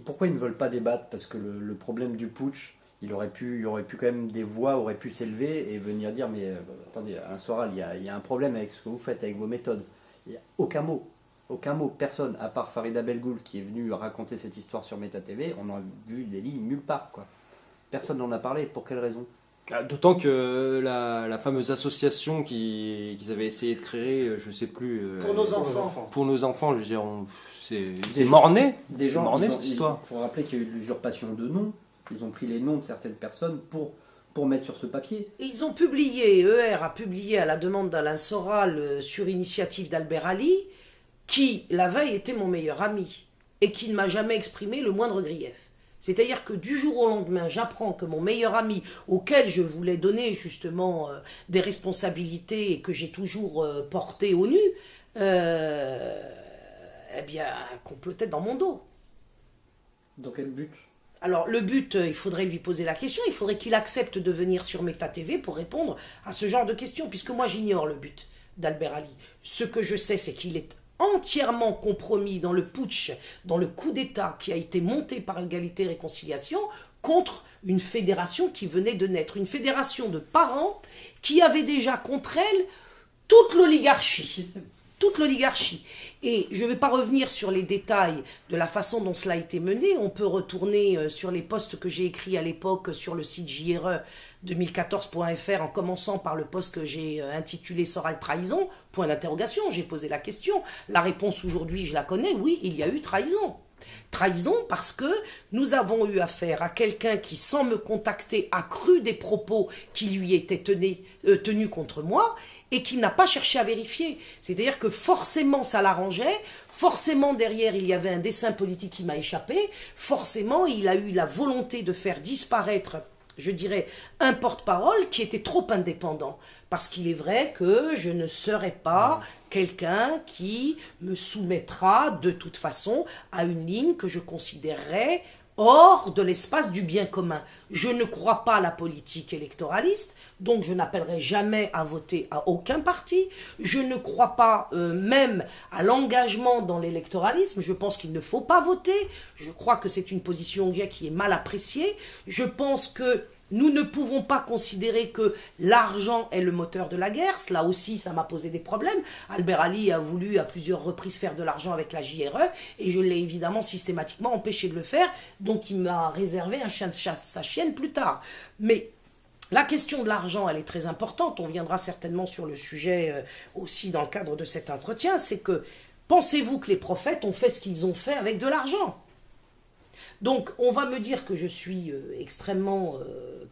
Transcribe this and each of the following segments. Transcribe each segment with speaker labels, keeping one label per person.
Speaker 1: pourquoi ils ne veulent pas débattre? Parce que le problème du putsch, il y aurait pu quand même des voix auraient pu s'élever et venir dire mais attendez, Alain Soral, il y a un problème avec ce que vous faites, avec vos méthodes. Il n'y a aucun mot, personne, à part Farida Belgoul qui est venu raconter cette histoire sur Meta TV, on n'a vu des lignes nulle part, quoi. Personne n'en a parlé, pour quelle raison?
Speaker 2: D'autant que la fameuse association qu'ils avaient essayé de créer, je sais plus...
Speaker 3: Pour nos enfants.
Speaker 2: Pour nos enfants, je veux dire, c'est mort-né.
Speaker 1: Des gens,
Speaker 2: mort-né cette histoire.
Speaker 1: Il faut rappeler qu'il y a eu de l'usurpation de noms. Ils ont pris les noms de certaines personnes pour mettre sur ce papier.
Speaker 3: Ils ont publié, ER a publié à la demande d'Alain Soral sur initiative d'Albert Ali, qui la veille était mon meilleur ami et qui ne m'a jamais exprimé le moindre grief. C'est-à-dire que du jour au lendemain, j'apprends que mon meilleur ami, auquel je voulais donner justement des responsabilités et que j'ai toujours porté au nu, eh bien, complotait dans mon dos.
Speaker 1: Dans quel but?
Speaker 3: Alors, le but, il faudrait lui poser la question, il faudrait qu'il accepte de venir sur Meta TV pour répondre à ce genre de questions, puisque moi, j'ignore le but d'Albert Ali. Ce que je sais, c'est qu'il est entièrement compromis dans le putsch, dans le coup d'État qui a été monté par Égalité et Réconciliation contre une fédération qui venait de naître, une fédération de parents qui avait déjà contre elle toute l'oligarchie. Toute l'oligarchie. Et je ne vais pas revenir sur les détails de la façon dont cela a été mené. On peut retourner sur les posts que j'ai écrits à l'époque sur le site JRE 2014.fr en commençant par le post que j'ai intitulé Soral trahison, point d'interrogation, j'ai posé la question. La réponse aujourd'hui, je la connais, oui, il y a eu trahison. Trahison parce que nous avons eu affaire à quelqu'un qui, sans me contacter, a cru des propos qui lui étaient tenus contre moi et qui n'a pas cherché à vérifier. C'est-à-dire que forcément ça l'arrangeait, forcément derrière il y avait un dessein politique qui m'a échappé, forcément il a eu la volonté de faire disparaître, je dirais, un porte-parole qui était trop indépendant. Parce qu'il est vrai que je ne serai pas quelqu'un qui me soumettra de toute façon à une ligne que je considérerais hors de l'espace du bien commun. Je ne crois pas à la politique électoraliste, donc je n'appellerai jamais à voter à aucun parti. Je ne crois pas même à l'engagement dans l'électoralisme. Je pense qu'il ne faut pas voter. Je crois que c'est une position qui est mal appréciée. Je pense que nous ne pouvons pas considérer que l'argent est le moteur de la guerre. Cela aussi, ça m'a posé des problèmes. Albert Ali a voulu à plusieurs reprises faire de l'argent avec la JRE et je l'ai évidemment systématiquement empêché de le faire. Donc il m'a réservé un chien de chasse, sa chienne plus tard. Mais la question de l'argent, elle est très importante. On viendra certainement sur le sujet aussi dans le cadre de cet entretien. C'est que, pensez-vous que les prophètes ont fait ce qu'ils ont fait avec de l'argent ? Donc, on va me dire que je suis extrêmement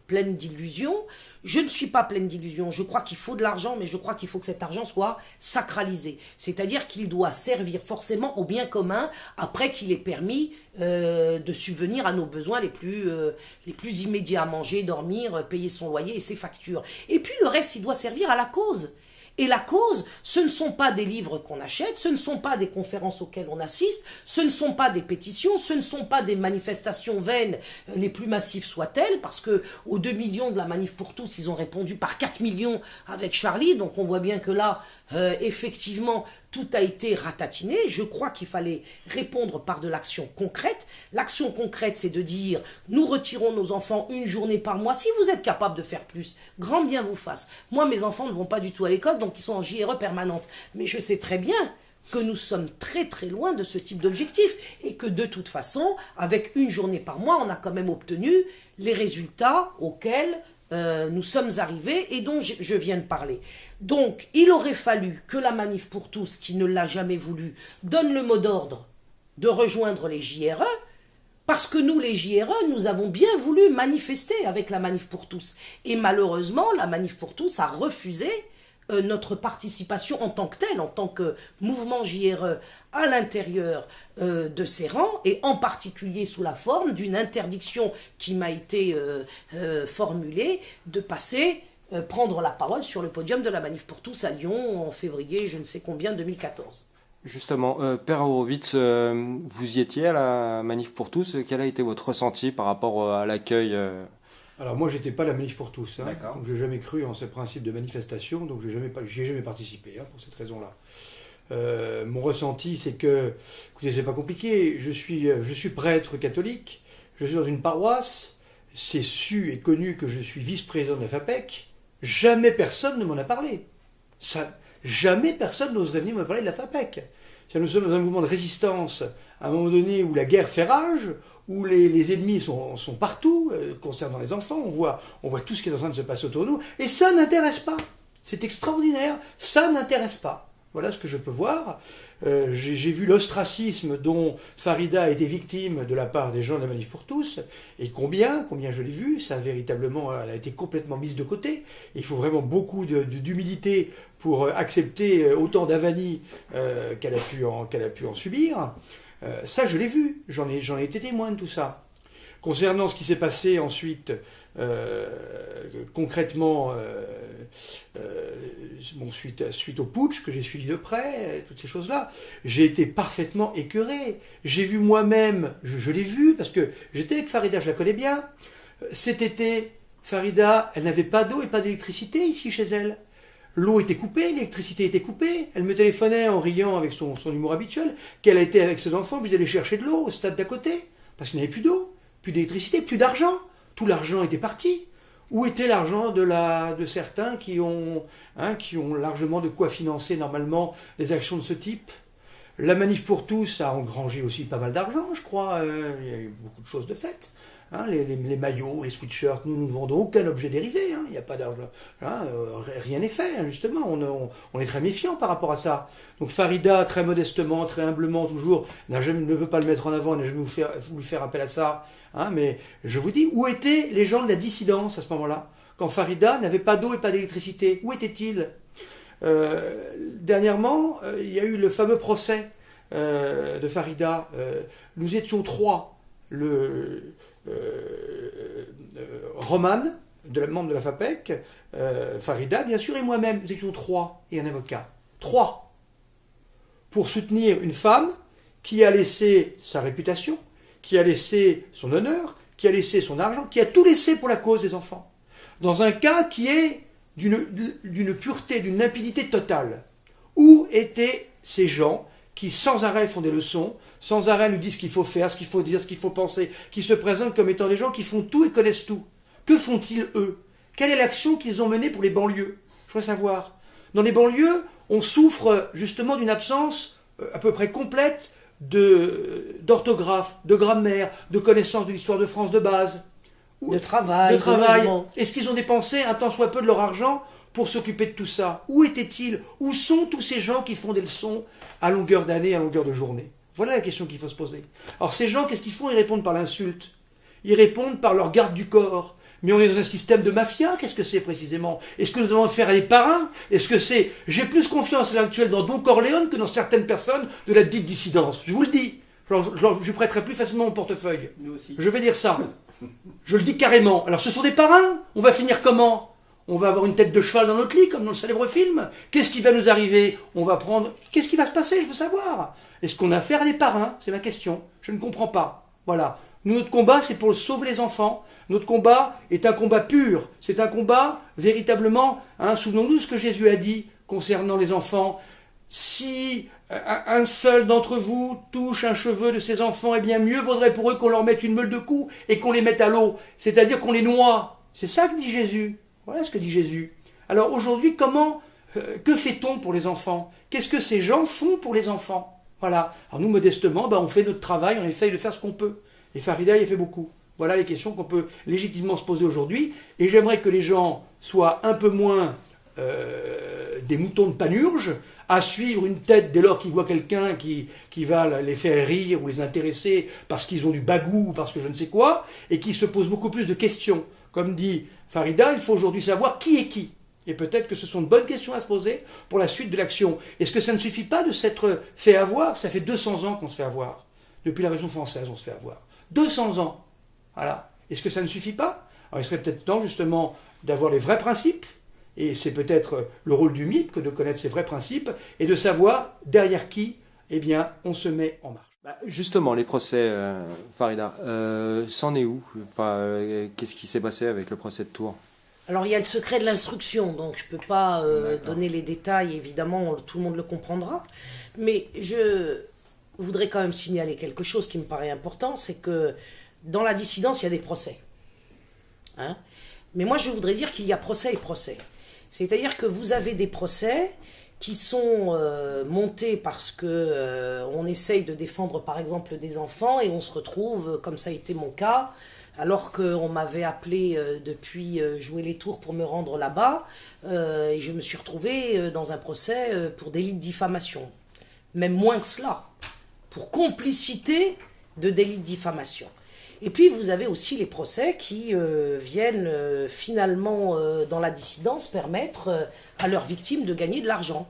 Speaker 3: pleine d'illusions. Je ne suis pas pleine d'illusions. Je crois qu'il faut de l'argent, mais je crois qu'il faut que cet argent soit sacralisé. C'est-à-dire qu'il doit servir forcément au bien commun après qu'il ait permis de subvenir à nos besoins les plus immédiats. Manger, dormir, payer son loyer et ses factures. Et puis le reste, il doit servir à la cause. Et la cause, ce ne sont pas des livres qu'on achète, ce ne sont pas des conférences auxquelles on assiste, ce ne sont pas des pétitions, ce ne sont pas des manifestations vaines, les plus massives soient-elles, parce que aux 2 millions de la Manif pour tous, ils ont répondu par 4 millions avec Charlie, donc on voit bien que là, effectivement, tout a été ratatiné. Je crois qu'il fallait répondre par de l'action concrète. L'action concrète, c'est de dire, nous retirons nos enfants une journée par mois. Si vous êtes capable de faire plus, grand bien vous fasse. Moi, mes enfants ne vont pas du tout à l'école, donc ils sont en JRE permanente. Mais je sais très bien que nous sommes très très loin de ce type d'objectif et que de toute façon, avec une journée par mois, on a quand même obtenu les résultats auxquels nous sommes arrivés et dont je viens de parler. Donc, il aurait fallu que la Manif pour tous, qui ne l'a jamais voulu, donne le mot d'ordre de rejoindre les JRE, parce que nous, les JRE, nous avons bien voulu manifester avec la Manif pour tous. Et malheureusement, la Manif pour tous a refusé notre participation en tant que telle, en tant que mouvement JRE à l'intérieur de ses rangs, et en particulier sous la forme d'une interdiction qui m'a été formulée de passer, prendre la parole sur le podium de la Manif pour tous à Lyon en février, je ne sais combien, 2014.
Speaker 2: Justement, Père Horowitz, vous y étiez à la Manif pour tous. Quel a été votre ressenti par rapport à l'accueil
Speaker 4: Alors moi, j'étais pas à la Manif pour tous. Hein,
Speaker 2: D'accord.
Speaker 4: donc j'ai jamais cru en ces principes de manifestation, donc j'y ai jamais participé pour cette raison-là. Mon ressenti, c'est que, écoutez, c'est pas compliqué. Je suis prêtre catholique. Je suis dans une paroisse. C'est su et connu que je suis vice-président de la FAPEC. Jamais personne ne m'en a parlé. Jamais personne n'oserait venir me parler de la FAPEC. Nous sommes dans un mouvement de résistance à un moment donné où la guerre fait rage, où les ennemis sont partout, concernant les enfants. On voit tout ce qui est en train de se passer autour de nous. Et ça n'intéresse pas. C'est extraordinaire. Ça n'intéresse pas. Voilà ce que je peux voir. J'ai vu l'ostracisme dont Farida a été victime de la part des gens de la Manif pour tous, et combien je l'ai vu, ça véritablement, elle a été complètement mise de côté. Et il faut vraiment beaucoup d'humilité pour accepter autant d'avanie qu'elle a pu en subir. Ça, je l'ai vu, j'en ai été témoin de tout ça. Concernant ce qui s'est passé ensuite, concrètement, suite au putsch que j'ai suivi de près, toutes ces choses-là, j'ai été parfaitement écœuré. J'ai vu moi-même, je l'ai vu, parce que j'étais avec Farida, je la connais bien. Cet été, Farida, elle n'avait pas d'eau et pas d'électricité ici chez elle. L'eau était coupée, l'électricité était coupée. Elle me téléphonait en riant avec son humour habituel, qu'elle a été avec ses enfants, puis d'aller chercher de l'eau au stade d'à côté, parce qu'il n'y avait plus d'eau, plus d'électricité, plus d'argent. Tout l'argent était parti. Où était l'argent de certains qui ont largement de quoi financer normalement des actions de ce type? La Manif pour tous a engrangé aussi pas mal d'argent, je crois. Il y a eu beaucoup de choses de faites. Les maillots, les sweatshirts, nous ne vendons aucun objet dérivé. Il n'y a pas d'argent. Rien n'est fait, justement. On est très méfiant par rapport à ça. Donc Farida, très modestement, très humblement, toujours, ne veut pas le mettre en avant, n'a jamais voulu faire appel à ça. Mais je vous dis, où étaient les gens de la dissidence à ce moment-là, quand Farida n'avait pas d'eau et pas d'électricité? Où étaient-ils? Dernièrement, il y a eu le fameux procès de Farida. Nous étions trois. Roman, membre de la FAPEC, Farida, bien sûr, et moi-même. Nous étions trois, et un avocat. Trois. Pour soutenir une femme qui a laissé sa réputation, qui a laissé son honneur, qui a laissé son argent, qui a tout laissé pour la cause des enfants. Dans un cas qui est d'une pureté, d'une limpidité totale. Où étaient ces gens qui sans arrêt font des leçons, sans arrêt nous disent ce qu'il faut faire, ce qu'il faut dire, ce qu'il faut penser, qui se présentent comme étant des gens qui font tout et connaissent tout? Que font-ils eux? Quelle est l'action qu'ils ont menée pour les banlieues? Je voudrais savoir. Dans les banlieues, on souffre justement d'une absence à peu près complète d'orthographe, de grammaire, de connaissance de l'histoire de France de base.
Speaker 3: De travail.
Speaker 4: Est-ce qu'ils ont dépensé un tant soit peu de leur argent pour s'occuper de tout ça? Où étaient-ils? Où sont tous ces gens qui font des leçons à longueur d'année, à longueur de journée? Voilà la question qu'il faut se poser. Alors ces gens, qu'est-ce qu'ils font? Ils répondent par l'insulte. Ils répondent par leur garde du corps. Mais on est dans un système de mafia, qu'est-ce que c'est précisément? Est-ce que nous avons affaire à des parrains? Est-ce que c'est... J'ai plus confiance à l'heure actuelle dans Don Corleone que dans certaines personnes de la dite dissidence. Je vous le dis. Je prêterai plus facilement mon portefeuille.
Speaker 1: Nous aussi.
Speaker 4: Je vais dire ça. Je le dis carrément. Alors ce sont des parrains? On va finir comment? On va avoir une tête de cheval dans notre lit, comme dans le célèbre film. Qu'est-ce qui va nous arriver? On va prendre... Qu'est-ce qui va se passer? Je veux savoir. Est-ce qu'on a affaire à des parrains? C'est ma question. Je ne comprends pas. Voilà. Nous, notre combat, c'est pour sauver les enfants. Notre combat est un combat pur. C'est un combat véritablement... souvenons-nous de ce que Jésus a dit concernant les enfants. Si un seul d'entre vous touche un cheveu de ses enfants, eh bien mieux vaudrait pour eux qu'on leur mette une meule de coups et qu'on les mette à l'eau. C'est-à-dire qu'on les noie. C'est ça que dit Jésus. Voilà ce que dit Jésus. Alors aujourd'hui, que fait-on pour les enfants? Qu'est-ce que ces gens font pour les enfants? Voilà. Alors nous, modestement, on fait notre travail, on essaye de faire ce qu'on peut. Et Farida, il a fait beaucoup. Voilà les questions qu'on peut légitimement se poser aujourd'hui. Et j'aimerais que les gens soient un peu moins des moutons de Panurge, à suivre une tête dès lors qu'ils voient quelqu'un qui va les faire rire ou les intéresser parce qu'ils ont du bagou ou parce que je ne sais quoi, et qui se posent beaucoup plus de questions. Comme dit Farida, il faut aujourd'hui savoir qui est qui. Et peut-être que ce sont de bonnes questions à se poser pour la suite de l'action. Est-ce que ça ne suffit pas de s'être fait avoir? Ça fait 200 ans qu'on se fait avoir. Depuis la Révolution française, on se fait avoir. 200 ans. Voilà. Est-ce que ça ne suffit pas? Alors il serait peut-être temps justement d'avoir les vrais principes, et c'est peut-être le rôle du MIP que de connaître ces vrais principes, et de savoir derrière qui, on se met en marche.
Speaker 2: Justement, les procès, Farida, c'en est où? Qu'est-ce qui s'est passé avec le procès de Tours?
Speaker 3: Alors il y a le secret de l'instruction, donc je ne peux pas
Speaker 2: D'accord.
Speaker 3: donner les détails, évidemment, tout le monde le comprendra. Mais je voudrais quand même signaler quelque chose qui me paraît important, c'est que dans la dissidence, il y a des procès. Hein? Mais moi, je voudrais dire qu'il y a procès et procès. C'est-à-dire que vous avez des procès qui sont montés parce que on essaye de défendre, par exemple, des enfants, et on se retrouve, comme ça a été mon cas, alors qu'on m'avait appelé depuis jouer les tours pour me rendre là-bas, et je me suis retrouvée dans un procès pour délit de diffamation. Même moins que cela, pour complicité de délit de diffamation. Et puis vous avez aussi les procès qui viennent finalement dans la dissidence permettre à leurs victimes de gagner de l'argent.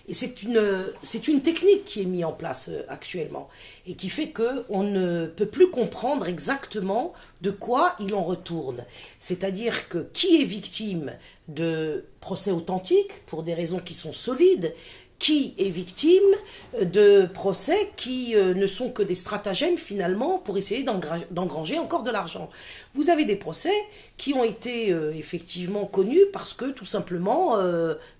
Speaker 3: Et c'est une technique qui est mise en place actuellement et qui fait qu'on ne peut plus comprendre exactement de quoi il en retourne. C'est-à-dire que qui est victime de procès authentiques pour des raisons qui sont solides, qui est victime de procès qui ne sont que des stratagèmes finalement pour essayer d'engranger encore de l'argent. Vous avez des procès qui ont été effectivement connus parce que tout simplement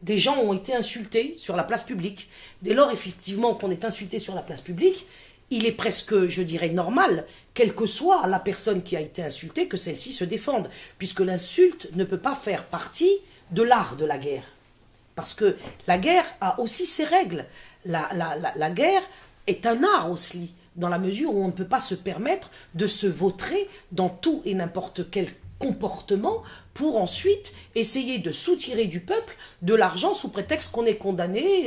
Speaker 3: des gens ont été insultés sur la place publique. Dès lors effectivement qu'on est insulté sur la place publique, il est presque, je dirais, normal, quelle que soit la personne qui a été insultée, que celle-ci se défende, puisque l'insulte ne peut pas faire partie de l'art de la guerre. Parce que la guerre a aussi ses règles. La guerre est un art aussi, dans la mesure où on ne peut pas se permettre de se vautrer dans tout et n'importe quel comportement pour ensuite essayer de soutirer du peuple de l'argent sous prétexte qu'on est condamné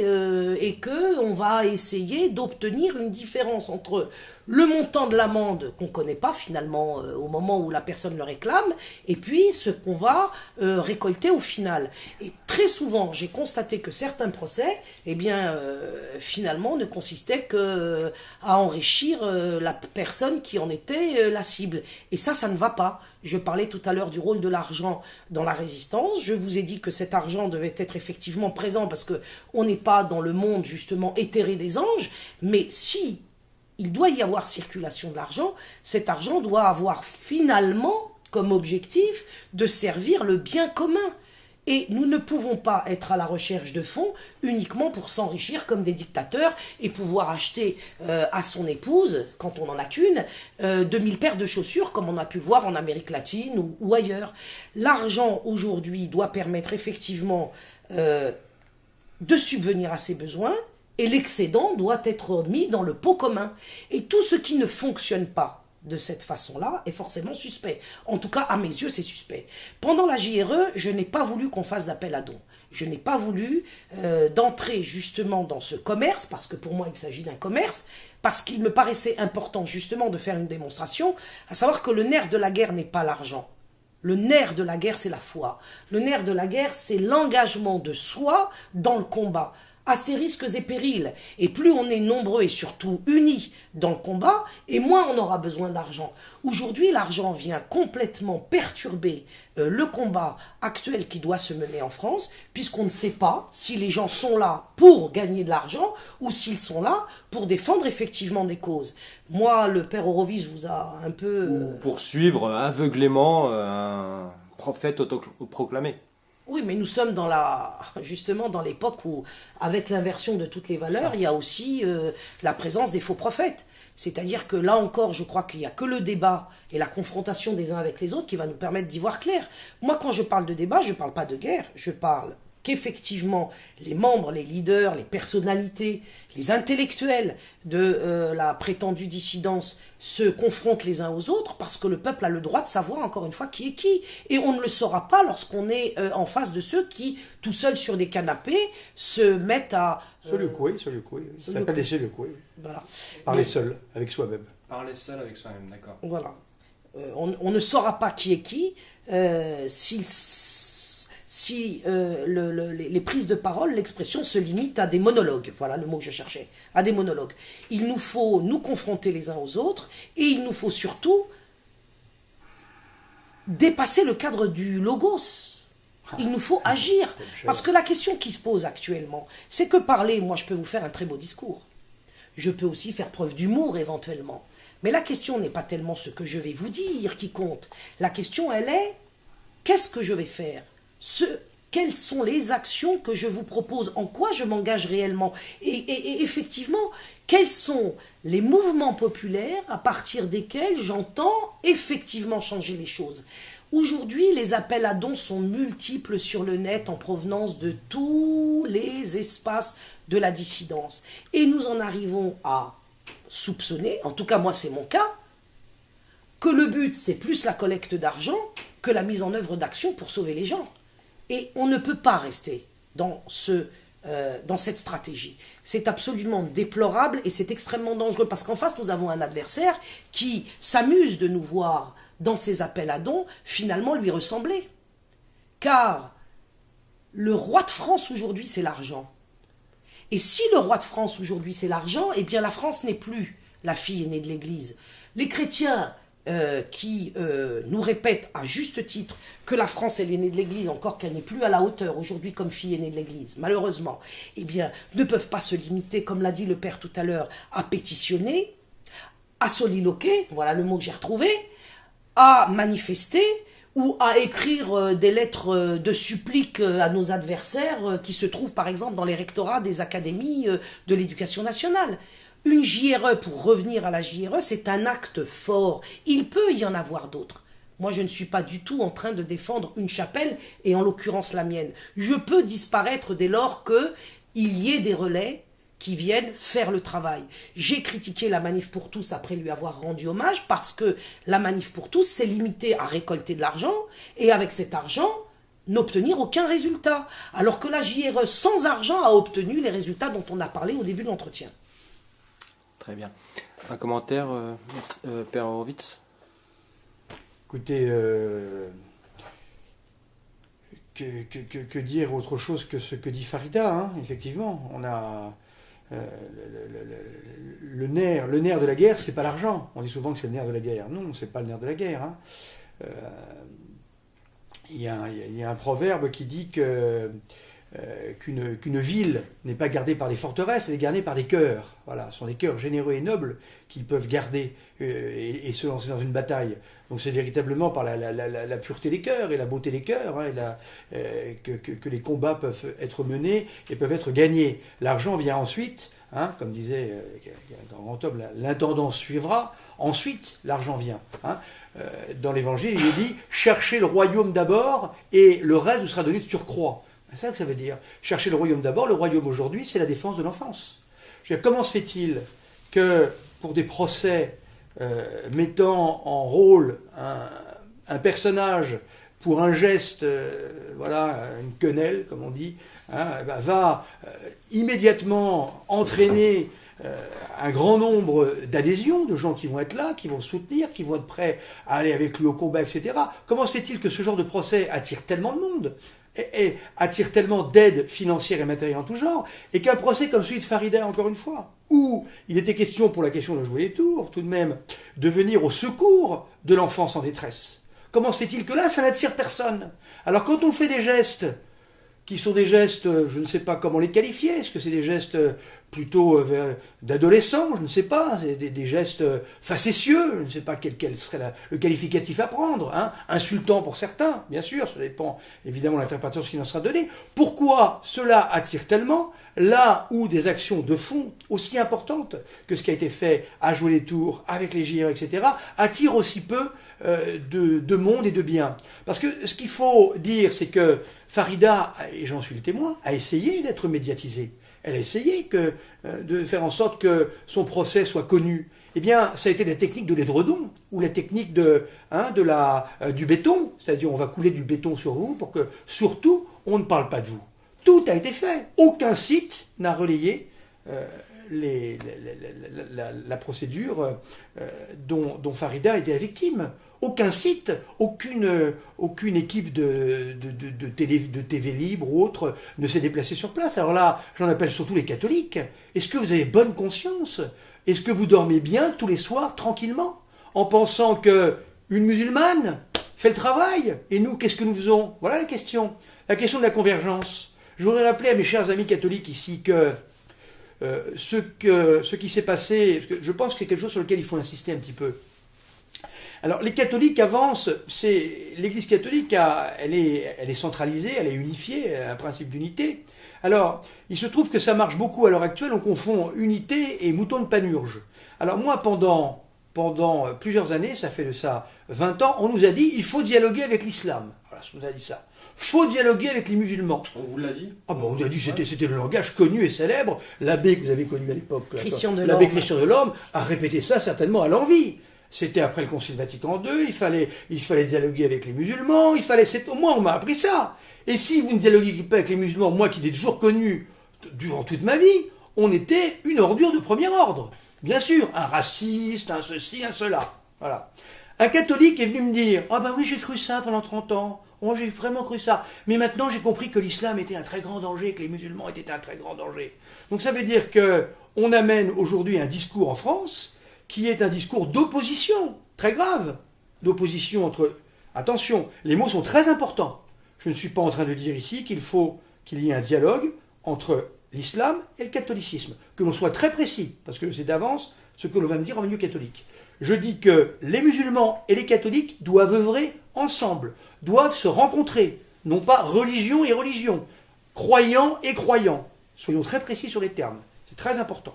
Speaker 3: et qu'on va essayer d'obtenir une différence entre le montant de l'amende qu'on ne connaît pas finalement au moment où la personne le réclame et puis ce qu'on va récolter au final. Et très souvent, j'ai constaté que certains procès, eh bien, finalement, ne consistaient qu'à enrichir la personne qui en était la cible. Et ça ne va pas. Je parlais tout à l'heure du rôle de l'argent dans la résistance. Je vous ai dit que cet argent devait être effectivement présent parce qu'on n'est pas dans le monde justement éthéré des anges, mais si il doit y avoir circulation de l'argent, cet argent doit avoir finalement comme objectif de servir le bien commun. Et nous ne pouvons pas être à la recherche de fonds uniquement pour s'enrichir comme des dictateurs et pouvoir acheter à son épouse, quand on n'en a qu'une, 2000 paires de chaussures comme on a pu le voir en Amérique latine ou ailleurs. L'argent aujourd'hui doit permettre effectivement de subvenir à ses besoins et l'excédent doit être mis dans le pot commun. Et tout ce qui ne fonctionne pas de cette façon-là est forcément suspect. En tout cas, à mes yeux, c'est suspect. Pendant la JRE, je n'ai pas voulu qu'on fasse d'appel à dons. Je n'ai pas voulu d'entrer justement dans ce commerce, parce que pour moi, il s'agit d'un commerce, parce qu'il me paraissait important justement de faire une démonstration, à savoir que le nerf de la guerre n'est pas l'argent. Le nerf de la guerre, c'est la foi. Le nerf de la guerre, c'est l'engagement de soi dans le combat, à ses risques et périls. Et plus on est nombreux et surtout unis dans le combat, et moins on aura besoin d'argent. Aujourd'hui, l'argent vient complètement perturber le combat actuel qui doit se mener en France, puisqu'on ne sait pas si les gens sont là pour gagner de l'argent ou s'ils sont là pour défendre effectivement des causes. Moi, le père Horowitz vous a un peu...
Speaker 2: Ou pour suivre aveuglément un prophète autoproclamé.
Speaker 3: Oui, mais nous sommes justement dans l'époque où, avec l'inversion de toutes les valeurs, il y a aussi la présence des faux prophètes. C'est-à-dire que là encore, je crois qu'il n'y a que le débat et la confrontation des uns avec les autres qui va nous permettre d'y voir clair. Moi, quand je parle de débat, je ne parle pas de guerre, je parle qu'effectivement les membres, les leaders, les personnalités, les intellectuels de la prétendue dissidence se confrontent les uns aux autres parce que le peuple a le droit de savoir encore une fois qui est qui. Et on ne le saura pas lorsqu'on est en face de ceux qui, tout seuls sur des canapés, se mettent à...
Speaker 4: Soliloquy. Ça s'appelle des soliloquies.
Speaker 3: Voilà.
Speaker 4: Parler seul, avec soi-même.
Speaker 2: Parler seul avec soi-même, d'accord.
Speaker 3: Voilà. On ne saura pas qui est qui si les prises de parole, l'expression se limite à des monologues. Voilà le mot que je cherchais, à des monologues. Il nous faut nous confronter les uns aux autres et il nous faut surtout dépasser le cadre du logos. Il nous faut agir. Parce que la question qui se pose actuellement, c'est que parler, moi je peux vous faire un très beau discours. Je peux aussi faire preuve d'humour éventuellement. Mais la question n'est pas tellement ce que je vais vous dire qui compte. La question, elle est, qu'est-ce que je vais faire quelles sont les actions que je vous propose, en quoi je m'engage réellement, et effectivement, quels sont les mouvements populaires à partir desquels j'entends effectivement changer les choses. Aujourd'hui, les appels à dons sont multiples sur le net en provenance de tous les espaces de la dissidence. Et nous en arrivons à soupçonner, en tout cas moi c'est mon cas, que le but c'est plus la collecte d'argent que la mise en œuvre d'actions pour sauver les gens. Et on ne peut pas rester dans cette stratégie. C'est absolument déplorable et c'est extrêmement dangereux parce qu'en face nous avons un adversaire qui s'amuse de nous voir dans ses appels à dons finalement lui ressembler. Car le roi de France aujourd'hui c'est l'argent. Et si le roi de France aujourd'hui c'est l'argent, eh bien la France n'est plus la fille aînée de l'Église. Les chrétiens qui nous répètent à juste titre que la France est l'aînée de l'Église, encore qu'elle n'est plus à la hauteur aujourd'hui comme fille aînée de l'Église, malheureusement, eh bien, ne peuvent pas se limiter, comme l'a dit le Père tout à l'heure, à pétitionner, à soliloquer, voilà le mot que j'ai retrouvé, à manifester ou à écrire des lettres de supplique à nos adversaires qui se trouvent par exemple dans les rectorats des académies de l'éducation nationale. Une JRE, pour revenir à la JRE, c'est un acte fort. Il peut y en avoir d'autres. Moi, je ne suis pas du tout en train de défendre une chapelle, et en l'occurrence la mienne. Je peux disparaître dès lors qu'il y ait des relais qui viennent faire le travail. J'ai critiqué la Manif pour tous après lui avoir rendu hommage, parce que la Manif pour tous s'est limitée à récolter de l'argent, et avec cet argent, n'obtenir aucun résultat. Alors que la JRE, sans argent, a obtenu les résultats dont on a parlé au début de l'entretien.
Speaker 2: Très bien. Un commentaire, Père Horowitz?
Speaker 4: Écoutez, que dire autre chose que ce que dit Farida, hein, effectivement. On a le nerf de la guerre, c'est pas l'argent. On dit souvent que c'est le nerf de la guerre. Non, c'est pas le nerf de la guerre. Hein. Il y a un proverbe qui dit qu'une ville n'est pas gardée par des forteresses, elle est gardée par des cœurs. Voilà, ce sont des cœurs généreux et nobles qu'ils peuvent garder et se lancer dans une bataille. Donc c'est véritablement par la pureté des cœurs et la beauté des cœurs hein, que les combats peuvent être menés et peuvent être gagnés. L'argent vient ensuite, hein, comme disait un grand homme, l'intendance suivra, ensuite l'argent vient. Hein. Dans l'Évangile, il est dit « Cherchez le royaume d'abord et le reste vous sera donné de surcroît ». C'est ça que ça veut dire. Chercher le royaume d'abord. Le royaume aujourd'hui, c'est la défense de l'enfance. Je veux dire, comment se fait-il que pour des procès mettant en rôle un personnage pour un geste, voilà, une quenelle, comme on dit, hein, va immédiatement entraîner un grand nombre d'adhésions, de gens qui vont être là, qui vont le soutenir, qui vont être prêts à aller avec lui au combat, etc. Comment se fait-il que ce genre de procès attire tellement de monde et attire tellement d'aide financière et matérielle en tout genre, et qu'un procès comme celui de Farida, encore une fois, où il était question, pour la question de jouer les tours, tout de même, de venir au secours de l'enfance en détresse. Comment se fait-il que là, ça n'attire personne? Alors quand on fait des gestes qui sont des gestes, je ne sais pas comment les qualifier, est-ce que c'est des gestes plutôt d'adolescents, je ne sais pas, des gestes facétieux, je ne sais pas quel serait le qualificatif à prendre, hein, insultant pour certains, bien sûr, ça dépend évidemment de l'interprétation qui en sera donnée. Pourquoi cela attire tellement, là où des actions de fond aussi importantes que ce qui a été fait à jouer les tours, avec les JR, etc., attirent aussi peu de monde et de biens? Parce que ce qu'il faut dire, c'est que Farida, et j'en suis le témoin, a essayé d'être médiatisée. Elle a essayé de faire en sorte que son procès soit connu. Eh bien, ça a été la technique de l'édredon, ou la technique du béton. C'est-à-dire, on va couler du béton sur vous pour que, surtout, on ne parle pas de vous. Tout a été fait. Aucun site n'a relayé la procédure dont Farida était la victime. Aucun site, aucune équipe de TV Libre ou autre ne s'est déplacée sur place. Alors là, j'en appelle surtout les catholiques. Est-ce que vous avez bonne conscience? Est-ce que vous dormez bien tous les soirs, tranquillement, en pensant que une musulmane fait le travail? Et nous, qu'est-ce que nous faisons? Voilà la question. La question de la convergence. Je voudrais rappeler à mes chers amis catholiques ici que ce qui s'est passé, parce que je pense que c'est quelque chose sur lequel il faut insister un petit peu. Alors les catholiques avancent, l'Église catholique, elle est centralisée, elle est unifiée, elle a un principe d'unité. Alors, il se trouve que ça marche beaucoup à l'heure actuelle, on confond unité et mouton de Panurge. Alors moi, pendant plusieurs années, ça fait de ça 20 ans, on nous a dit il faut dialoguer avec l'islam. Voilà, on nous a dit ça. Faut dialoguer avec les musulmans.
Speaker 2: On vous l'a dit?
Speaker 4: Ah bon, on nous a dit c'était le langage connu et célèbre. L'abbé que vous avez connu à l'époque, l'abbé Christian Delorme, a répété ça certainement à l'envi. C'était après le Concile Vatican II, il fallait dialoguer avec les musulmans, moi on m'a appris ça. Et si vous ne dialoguez pas avec les musulmans, moi qui l'ai toujours connu durant toute ma vie, on était une ordure de premier ordre. Bien sûr, un raciste, un ceci, un cela. Voilà. Un catholique est venu me dire « Ah ben oui, j'ai cru ça pendant 30 ans. Oh, j'ai vraiment cru ça. Mais maintenant, j'ai compris que l'islam était un très grand danger, que les musulmans étaient un très grand danger. » Donc ça veut dire qu'on amène aujourd'hui un discours en France qui est un discours d'opposition, très grave. D'opposition entre... Attention, les mots sont très importants. Je ne suis pas en train de dire ici qu'il faut qu'il y ait un dialogue entre l'islam et le catholicisme. Que l'on soit très précis, parce que c'est d'avance ce que l'on va me dire en milieu catholique. Je dis que les musulmans et les catholiques doivent œuvrer ensemble, doivent se rencontrer, non pas religion et religion, croyants et croyants. Soyons très précis sur les termes, c'est très important.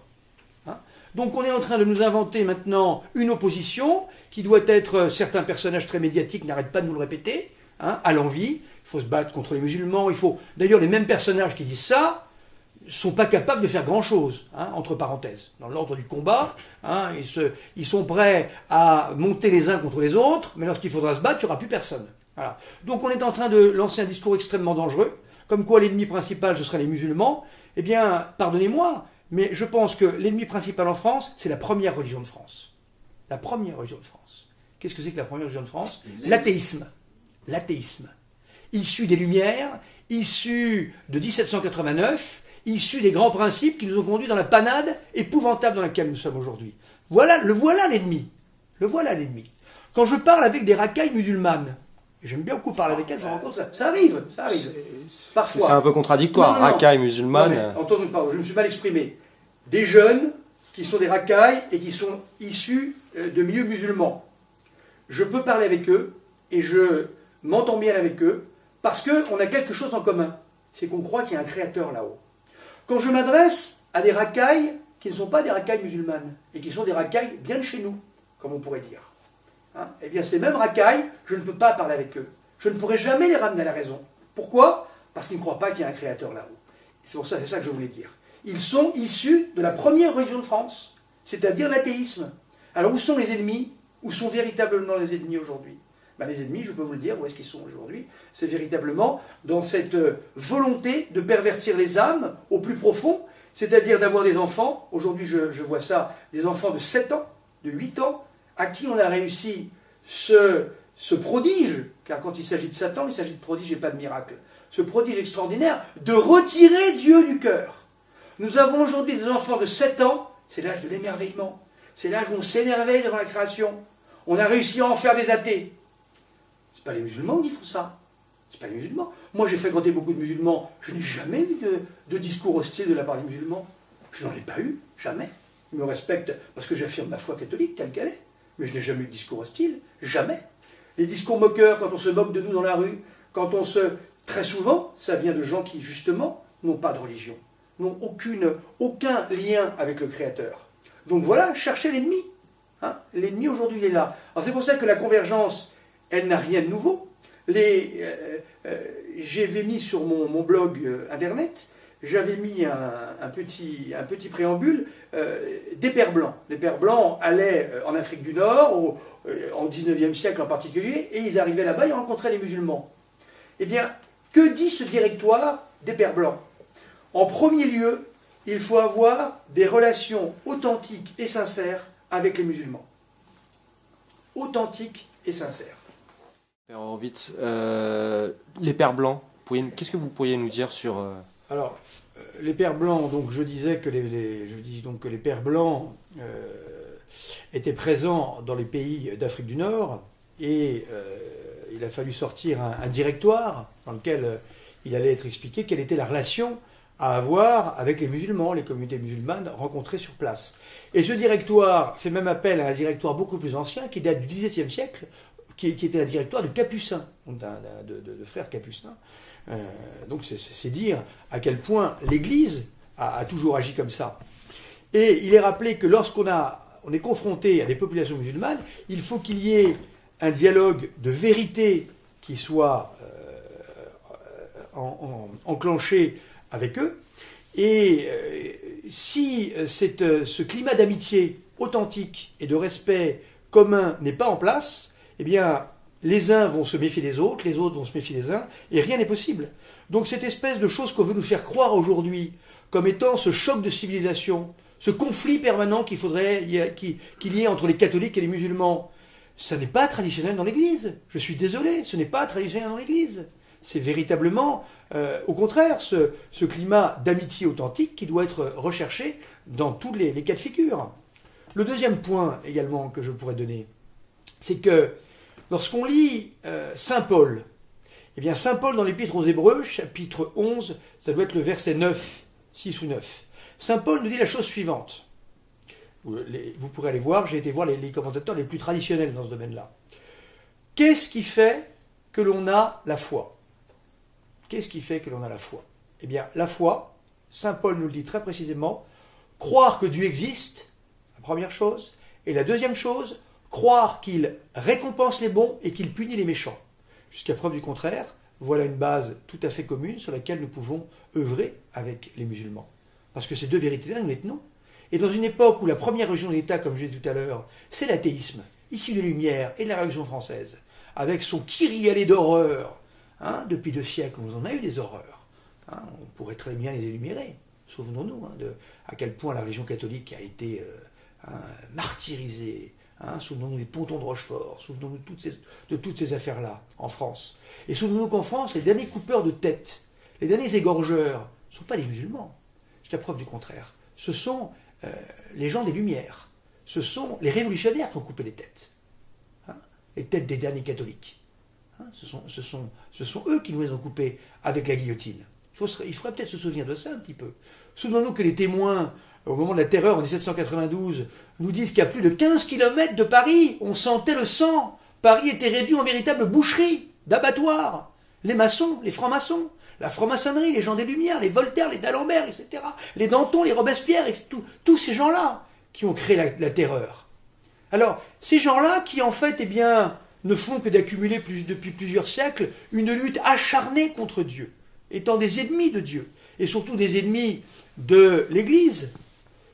Speaker 4: Donc on est en train de nous inventer maintenant une opposition qui doit être, certains personnages très médiatiques n'arrêtent pas de nous le répéter, à l'envi, il faut se battre contre les musulmans, d'ailleurs les mêmes personnages qui disent ça ne sont pas capables de faire grand-chose, entre parenthèses. Dans l'ordre du combat, ils sont prêts à monter les uns contre les autres, mais lorsqu'il faudra se battre, il n'y aura plus personne. Voilà. Donc on est en train de lancer un discours extrêmement dangereux, comme quoi l'ennemi principal ce seraient les musulmans. Eh bien, pardonnez-moi, mais je pense que l'ennemi principal en France, c'est la première religion de France. La première religion de France. Qu'est-ce que c'est que la première religion de France? L'athéisme. L'athéisme. Issu des Lumières, issu de 1789, issu des grands principes qui nous ont conduits dans la panade épouvantable dans laquelle nous sommes aujourd'hui. Voilà l'ennemi. Le voilà l'ennemi. Quand je parle avec des racailles musulmanes, et j'aime bien beaucoup parler avec elles, je rencontre ça. Ça arrive. Parfois.
Speaker 2: C'est un peu contradictoire, racailles musulmanes.
Speaker 4: Entendez, pardon, je me suis mal exprimé. Des jeunes qui sont des racailles et qui sont issus de milieux musulmans. Je peux parler avec eux et je m'entends bien avec eux parce qu'on a quelque chose en commun. C'est qu'on croit qu'il y a un créateur là-haut. Quand je m'adresse à des racailles qui ne sont pas des racailles musulmanes et qui sont des racailles bien de chez nous, comme on pourrait dire, eh bien ces mêmes racailles, je ne peux pas parler avec eux. Je ne pourrai jamais les ramener à la raison. Pourquoi? Parce qu'ils ne croient pas qu'il y a un créateur là-haut. C'est pour ça, c'est ça que je voulais dire. Ils sont issus de la première religion de France, c'est-à-dire l'athéisme. Alors où sont les ennemis? Où sont véritablement les ennemis aujourd'hui? Les ennemis, je peux vous le dire, où est-ce qu'ils sont aujourd'hui? C'est véritablement dans cette volonté de pervertir les âmes au plus profond, c'est-à-dire d'avoir des enfants, aujourd'hui je vois ça, des enfants de 7 ans, de 8 ans, à qui on a réussi ce prodige, car quand il s'agit de Satan, il s'agit de prodige et pas de miracle, ce prodige extraordinaire, de retirer Dieu du cœur. Nous avons aujourd'hui des enfants de 7 ans, c'est l'âge de l'émerveillement, c'est l'âge où on s'émerveille devant la création. On a réussi à en faire des athées. Ce pas les musulmans qui font ça. C'est pas les musulmans. Moi, j'ai fréquenté beaucoup de musulmans. Je n'ai jamais eu de discours hostile de la part des musulmans. Je n'en ai pas eu, jamais. Ils me respectent parce que j'affirme ma foi catholique telle qu'elle est. Mais je n'ai jamais eu de discours hostile. Jamais. Les discours moqueurs, quand on se moque de nous dans la rue, très souvent, ça vient de gens qui, justement, n'ont pas de religion, n'ont aucun lien avec le Créateur. Donc voilà, cherchez l'ennemi. L'ennemi, aujourd'hui, il est là. Alors c'est pour ça que la convergence, elle n'a rien de nouveau. J'avais mis sur mon blog internet, j'avais mis un petit préambule des Pères Blancs. Les Pères Blancs allaient en Afrique du Nord, au XIXe siècle en particulier, et ils arrivaient là-bas et rencontraient les musulmans. Eh bien, que dit ce directoire des Pères Blancs? En premier lieu, il faut avoir des relations authentiques et sincères avec les musulmans. Authentiques et sincères.
Speaker 2: Père Horowitz, les Pères Blancs, qu'est-ce que vous pourriez nous dire sur...
Speaker 4: Alors, les Pères Blancs, donc je disais que les Pères Blancs étaient présents dans les pays d'Afrique du Nord et il a fallu sortir un directoire dans lequel il allait être expliqué quelle était la relation à avoir avec les musulmans, les communautés musulmanes rencontrées sur place. Et ce directoire fait même appel à un directoire beaucoup plus ancien qui date du XVIIe siècle, qui était un directoire de capucins, de frères capucins. Donc c'est dire à quel point l'Église a toujours agi comme ça. Et il est rappelé que lorsqu'on est confronté à des populations musulmanes, il faut qu'il y ait un dialogue de vérité qui soit enclenché avec eux. Et si ce climat d'amitié authentique et de respect commun n'est pas en place, eh bien, les uns vont se méfier des autres, les autres vont se méfier des uns, et rien n'est possible. Donc cette espèce de chose qu'on veut nous faire croire aujourd'hui comme étant ce choc de civilisation, ce conflit permanent qu'il y ait entre les catholiques et les musulmans, ça n'est pas traditionnel dans l'Église. Je suis désolé, ce n'est pas traditionnel dans l'Église. C'est véritablement, au contraire, ce climat d'amitié authentique qui doit être recherché dans tous les cas de figure. Le deuxième point également que je pourrais donner, c'est que lorsqu'on lit Saint Paul, eh bien Saint Paul dans l'Épître aux Hébreux, chapitre 11, ça doit être le verset 9, 6 ou 9. Saint Paul nous dit la chose suivante. Vous pourrez aller voir, j'ai été voir les commentateurs les plus traditionnels dans ce domaine-là. Qu'est-ce qui fait que l'on a la foi ? Qu'est-ce qui fait que l'on a la foi ? Eh bien, la foi, Saint Paul nous le dit très précisément, croire que Dieu existe, la première chose, et la deuxième chose, croire qu'il récompense les bons et qu'il punit les méchants. Jusqu'à preuve du contraire, voilà une base tout à fait commune sur laquelle nous pouvons œuvrer avec les musulmans. Parce que ces deux vérités-là, nous les tenons. Et dans une époque où la première religion de l'État, comme je l'ai dit tout à l'heure, c'est l'athéisme, issu des Lumières et de la Révolution française, avec son kyrielle d'horreur, depuis 2 siècles, on en a eu des horreurs. On pourrait très bien les énumérer. Souvenons-nous à quel point la religion catholique a été martyrisée. Souvenons-nous des pontons de Rochefort, souvenons-nous de toutes ces affaires-là en France. Et souvenons-nous qu'en France, les derniers coupeurs de tête, les derniers égorgeurs, ne sont pas les musulmans, jusqu'à preuve du contraire. Ce sont les gens des Lumières, ce sont les révolutionnaires qui ont coupé les têtes. Les têtes des derniers catholiques. Ce sont eux qui nous les ont coupées avec la guillotine. Il faudrait peut-être se souvenir de ça un petit peu. Souvenons-nous que les témoins, au moment de la terreur en 1792, nous disent qu'à plus de 15 km de Paris, on sentait le sang. Paris était réduit en véritable boucherie, d'abattoir. Les maçons, les francs-maçons, la franc-maçonnerie, les gens des Lumières, les Voltaire, les d'Alembert, etc. Les Danton, les Robespierre, tous ces gens-là qui ont créé la terreur. Alors, ces gens-là qui, en fait, ne font que d'accumuler depuis plusieurs siècles une lutte acharnée contre Dieu, étant des ennemis de Dieu, et surtout des ennemis de l'Église,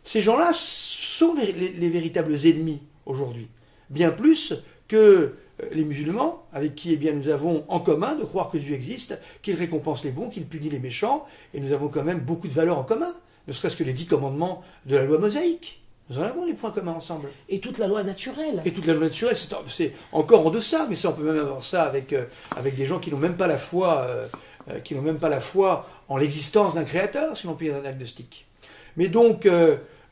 Speaker 4: ces gens-là sont les véritables ennemis aujourd'hui, bien plus que les musulmans, avec qui nous avons en commun de croire que Dieu existe, qu'il récompense les bons, qu'il punit les méchants, et nous avons quand même beaucoup de valeurs en commun, ne serait-ce que les 10 commandements de la loi mosaïque. Nous en avons des points communs ensemble.
Speaker 3: Et toute la loi naturelle.
Speaker 4: Et toute la loi naturelle, c'est encore en deçà, mais ça, on peut même avoir ça avec des gens qui n'ont même pas la foi, en l'existence d'un créateur, si l'on peut dire un agnostique. Mais donc,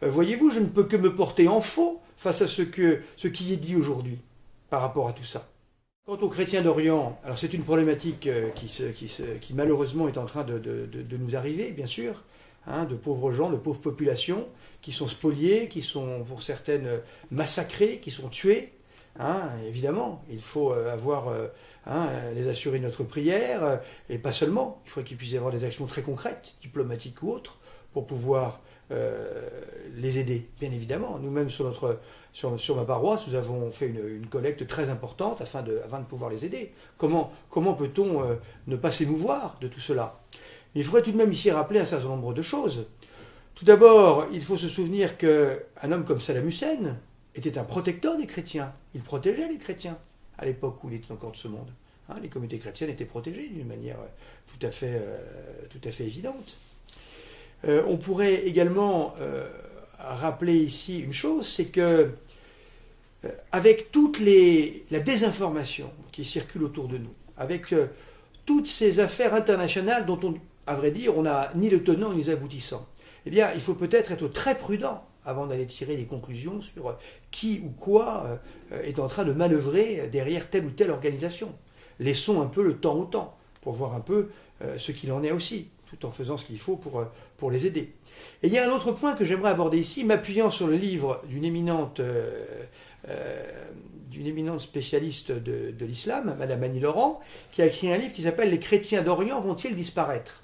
Speaker 4: voyez-vous, je ne peux que me porter en faux face à ce qui est dit aujourd'hui par rapport à tout ça. Quant aux chrétiens d'Orient, alors c'est une problématique qui malheureusement est en train de nous arriver, bien sûr, de pauvres gens, de pauvres populations, qui sont spoliées, qui sont pour certaines massacrées, qui sont tuées. Évidemment, il faut les assurer notre prière, et pas seulement. Il faudrait qu'ils puissent y avoir des actions très concrètes, diplomatiques ou autres, pour pouvoir les aider, bien évidemment. Nous-mêmes, sur ma paroisse, nous avons fait une collecte très importante afin de pouvoir les aider. Comment peut-on ne pas s'émouvoir de tout cela ? Mais il faudrait tout de même ici rappeler un certain nombre de choses. Tout d'abord, il faut se souvenir qu'un homme comme Saddam Hussein était un protecteur des chrétiens. Il protégeait les chrétiens à l'époque où il était encore de ce monde. Les communautés chrétiennes étaient protégées d'une manière tout à fait évidente. On pourrait également rappeler ici une chose, c'est que avec toute la désinformation qui circule autour de nous, avec toutes ces affaires internationales dont à vrai dire, on n'a ni le tenant ni les aboutissants, eh bien, il faut peut-être être très prudent avant d'aller tirer des conclusions sur qui ou quoi est en train de manœuvrer derrière telle ou telle organisation. Laissons un peu le temps au temps, pour voir un peu ce qu'il en est aussi. tout en faisant ce qu'il faut pour les aider. Et il y a un autre point que j'aimerais aborder ici, m'appuyant sur le livre d'une éminente spécialiste de l'islam, Madame Annie Laurent, qui a écrit un livre qui s'appelle « Les chrétiens d'Orient vont-ils disparaître ?»